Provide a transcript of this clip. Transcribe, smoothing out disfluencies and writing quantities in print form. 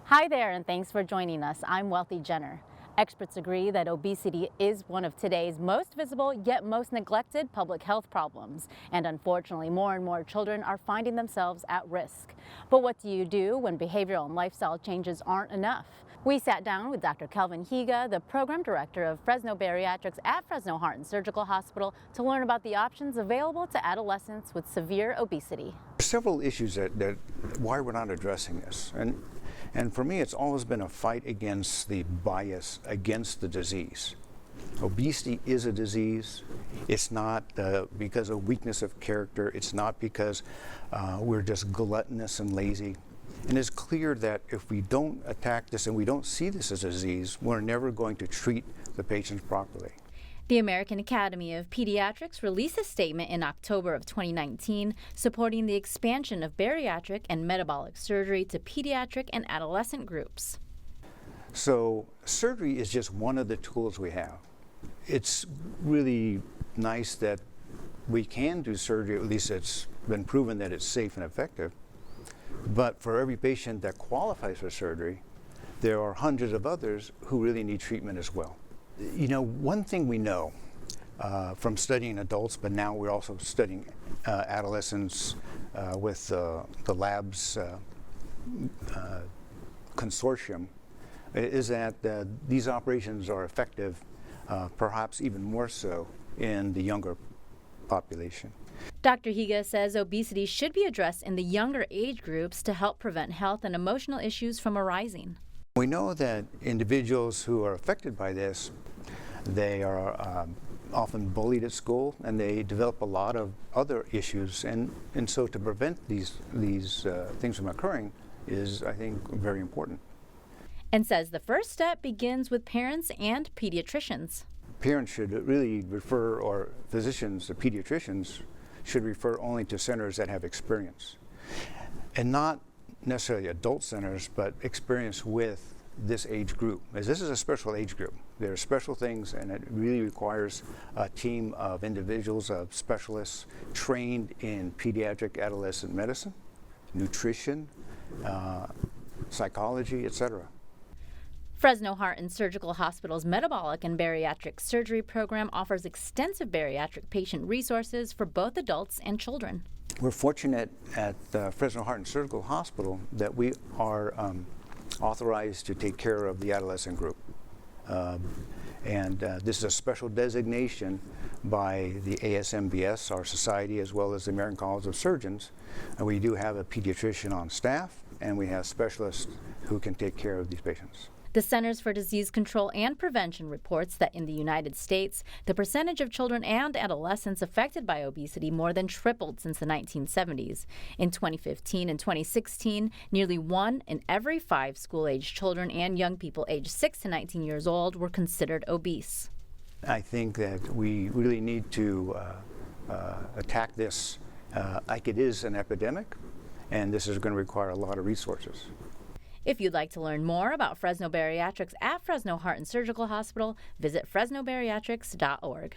Hi there, and thanks for joining us. I'm Wealthy Jenner. Experts agree that obesity is one of today's most visible yet most neglected public health problems. And unfortunately, more and more children are finding themselves at risk. But what do you do when behavioral and lifestyle changes aren't enough? We sat down with Dr. Kelvin Higa, the program director of Fresno Bariatrics at Fresno Heart and Surgical Hospital, to learn about the options available to adolescents with severe obesity. Several issues that why we're not addressing this. And for me, it's always been a fight against the bias against the disease. Obesity is a disease. It's not because of weakness of character. It's not because we're just gluttonous and lazy. And it's clear that if we don't attack this and we don't see this as a disease, we're never going to treat the patients properly. The American Academy of Pediatrics released a statement in October of 2019 supporting the expansion of bariatric and metabolic surgery to pediatric and adolescent groups. So surgery is just one of the tools we have. It's really nice that we can do surgery, at least it's been proven that it's safe and effective. But for every patient that qualifies for surgery, there are hundreds of others who really need treatment as well. You know, one thing we know from studying adults, but now we're also studying adolescents with the labs consortium, is that these operations are effective, perhaps even more so in the younger population. Dr. Higa says obesity should be addressed in the younger age groups to help prevent health and emotional issues from arising. We know that individuals who are affected by this, they are often bullied at school and they develop a lot of other issues. And so to prevent these things from occurring is, I think, very important. And says the first step begins with parents and pediatricians. Parents should really refer, or physicians, the pediatricians, should refer only to centers that have experience. And not necessarily adult centers, but experience with this age group, as this is a special age group. There are special things, and it really requires a team of individuals, of specialists trained in pediatric adolescent medicine, nutrition, psychology, etc. Fresno Heart and Surgical Hospital's metabolic and bariatric surgery program offers extensive bariatric patient resources for both adults and children. We're fortunate at Fresno Heart and Surgical Hospital that we are authorized to take care of the adolescent group. This is a special designation by the ASMBS, our society, as well as the American College of Surgeons. And we do have a pediatrician on staff, and we have specialists who can take care of these patients. The Centers for Disease Control and Prevention reports that in the United States, the percentage of children and adolescents affected by obesity more than tripled since the 1970s. In 2015 and 2016, nearly 1 in every 5 school-aged children and young people aged 6 to 19 years old were considered obese. I think that we really need to attack this like it is an epidemic, and this is going to require a lot of resources. If you'd like to learn more about Fresno Bariatrics at Fresno Heart and Surgical Hospital, visit fresnobariatrics.org.